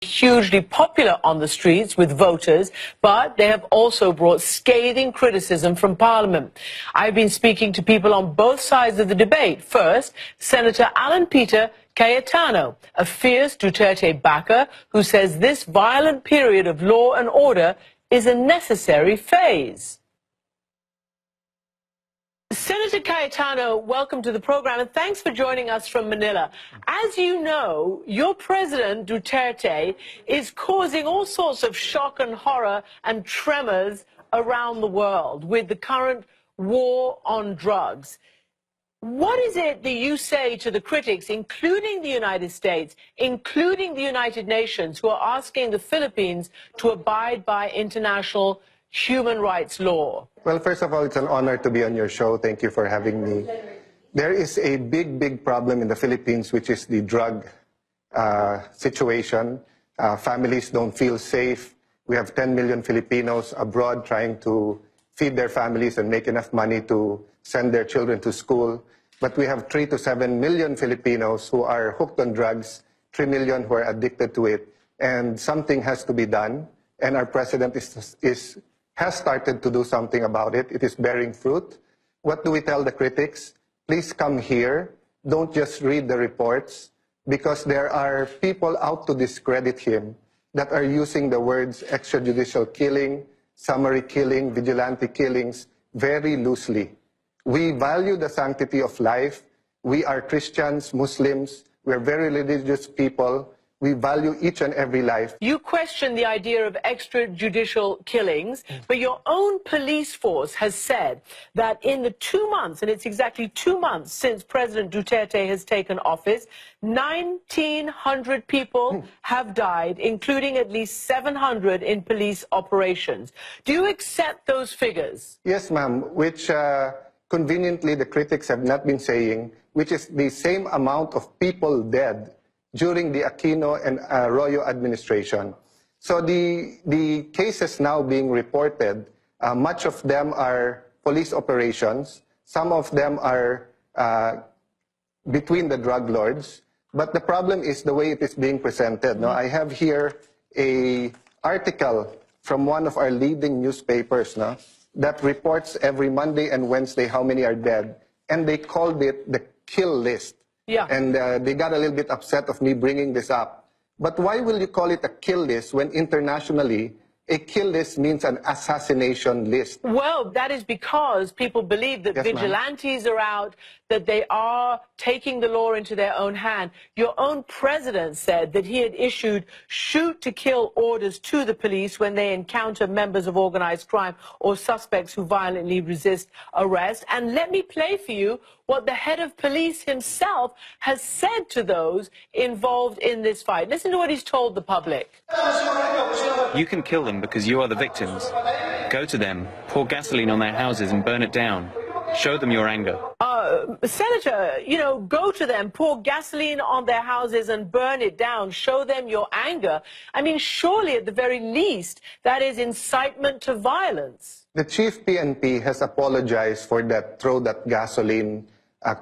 hugely popular on the streets with voters, but they have also brought scathing criticism from Parliament. I've been speaking to people on both sides of the debate. First, Senator Alan Cayetano, a fierce Duterte backer who says this violent period of law and order is a necessary phase. Senator Cayetano, welcome to the program, and thanks for joining us from Manila. As you know, your president, Duterte, is causing all sorts of shock and horror and tremors around the world with the current war on drugs. What is it that you say to the critics, including the United States, including the United Nations, who are asking the Philippines to abide by international human rights law? Well, first of all, it's an honor to be on your show. Thank you for having me. There is a big problem in the Philippines, which is the drug situation. Families don't feel safe. We have 10 million Filipinos abroad trying to feed their families and make enough money to send their children to school. But we have 3 to 7 million Filipinos who are hooked on drugs, 3 million who are addicted to it. And something has to be done. And our president has started to do something about it. It is bearing fruit. What do we tell the critics? Please come here. Don't just read the reports, because there are people out to discredit him that are using the words extrajudicial killing, summary killing, vigilante killings very loosely. We value the sanctity of life. We are Christians, Muslims. We're very religious people. We value each and every life. You question the idea of extrajudicial killings, but your own police force has said that in the 2 months, and it's exactly 2 months since President Duterte has taken office, 1,900 people have died, including at least 700 in police operations. Do you accept those figures? Yes, ma'am, which conveniently the critics have not been saying, which is the same amount of people dead during the Aquino and Arroyo administration. So the cases now being reported, much of them are police operations. Some of them are between the drug lords. But the problem is the way it is being presented. Now, I have here an article from one of our leading newspapers that reports every Monday and Wednesday how many are dead. And they called it the kill list. Yeah. And they got a little bit upset of me bringing this up. But why will you call it a kill list when internationally a kill list means an assassination list? Well, that is because people believe that vigilantes are out, that they are taking the law into their own hand. Your own president said that he had issued shoot-to-kill orders to the police when they encounter members of organized crime or suspects who violently resist arrest. And let me play for you what the head of police himself has said to those involved in this fight. Listen to what he's told the public. You can kill them because you are the victims. Go to them, pour gasoline on their houses and burn it down. Show them your anger. Senator, you know, go to them, pour gasoline on their houses and burn it down. Show them your anger. I mean, surely at the very least, that is incitement to violence. The chief PNP has apologized for that throw that gasoline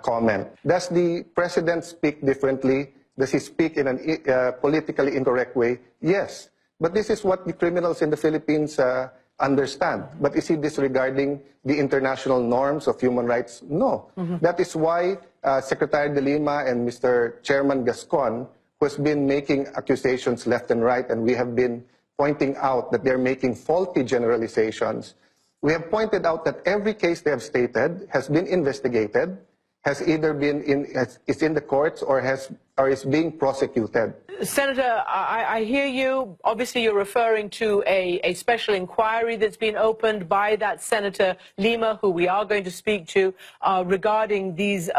comment. Does the president speak differently? Does he speak in a politically incorrect way? Yes. But this is what the criminals in the Philippines understand. But is he disregarding the international norms of human rights? No. That is why Secretary de Lima and Mr. Chairman Gascon, who has been making accusations left and right, and we have been pointing out that they're making faulty generalizations. We have pointed out that every case they have stated has been investigated, has either been is in the courts or is being prosecuted. Senator, I hear you. Obviously, you're referring to a special inquiry that's been opened by that Senator Lima, who we are going to speak to, regarding these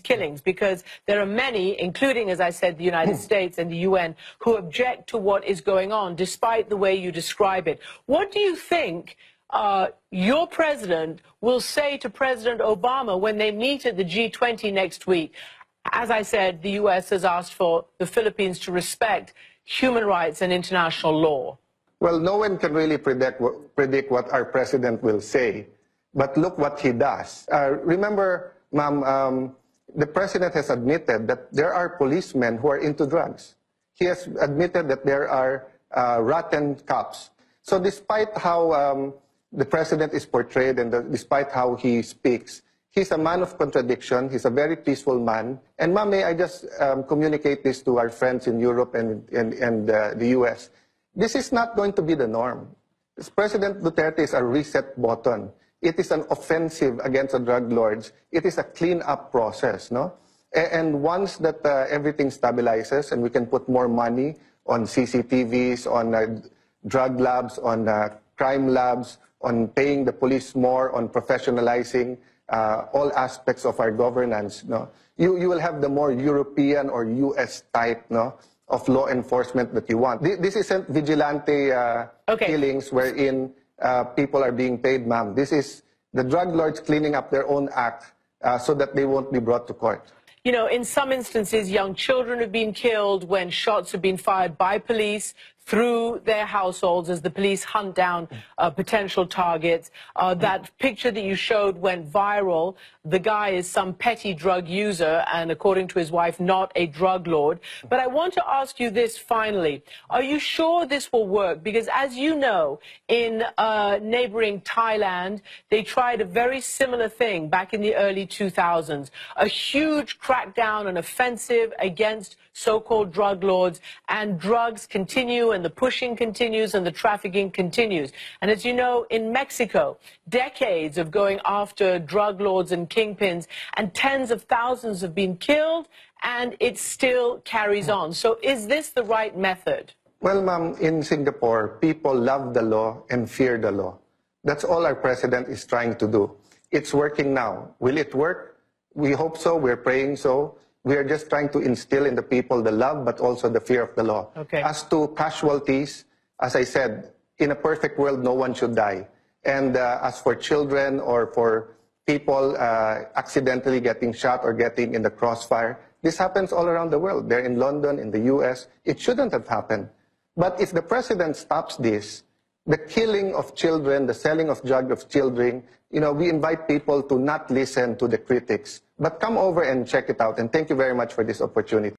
killings, because there are many, including, as I said, the United States and the UN, who object to what is going on, despite the way you describe it. What do you think your president will say to President Obama when they meet at the G20 next week? As I said, the U.S. has asked for the Philippines to respect human rights and international law. Well, no one can really predict what our president will say, but look what he does. Remember, ma'am, the president has admitted that there are policemen who are into drugs. He has admitted that there are rotten cops. So despite how the president is portrayed and despite how he speaks, he's a man of contradiction. He's a very peaceful man. And ma'am, may I just communicate this to our friends in Europe and the US. This is not going to be the norm. President Duterte is a reset button. It is an offensive against the drug lords. It is a clean-up process, no? And once that everything stabilizes and we can put more money on CCTVs, on drug labs, on crime labs, on paying the police more, on professionalizing all aspects of our governance, no? You will have the more European or US type, no, of law enforcement that you want. This isn't vigilante killings wherein people are being paid, ma'am. This is the drug lords cleaning up their own act so that they won't be brought to court. You know, in some instances, young children have been killed when shots have been fired by police through their households as the police hunt down potential targets. That picture that you showed went viral. The guy is some petty drug user and, according to his wife, not a drug lord. But I want to ask you this finally. Are you sure this will work? Because, as you know, in neighboring Thailand, they tried a very similar thing back in the early 2000s. A huge crackdown, an offensive against so-called drug lords, and drugs continue, and the pushing continues, and the trafficking continues. And as you know, in Mexico, decades of going after drug lords and kingpins, and tens of thousands have been killed, and it still carries on. So is this the right method? Well, ma'am, in Singapore, people love the law and fear the law. That's all our president is trying to do. It's working now. Will it work? We hope so. We're praying so. We are just trying to instill in the people the love, but also the fear of the law. Okay. As to casualties, as I said, in a perfect world, no one should die. And as for children or for people accidentally getting shot or getting in the crossfire, this happens all around the world. They're in London, in the US. It shouldn't have happened. But if the president stops this, the killing of children, the selling of drugs of children, you know, we invite people to not listen to the critics, but come over and check it out. And thank you very much for this opportunity.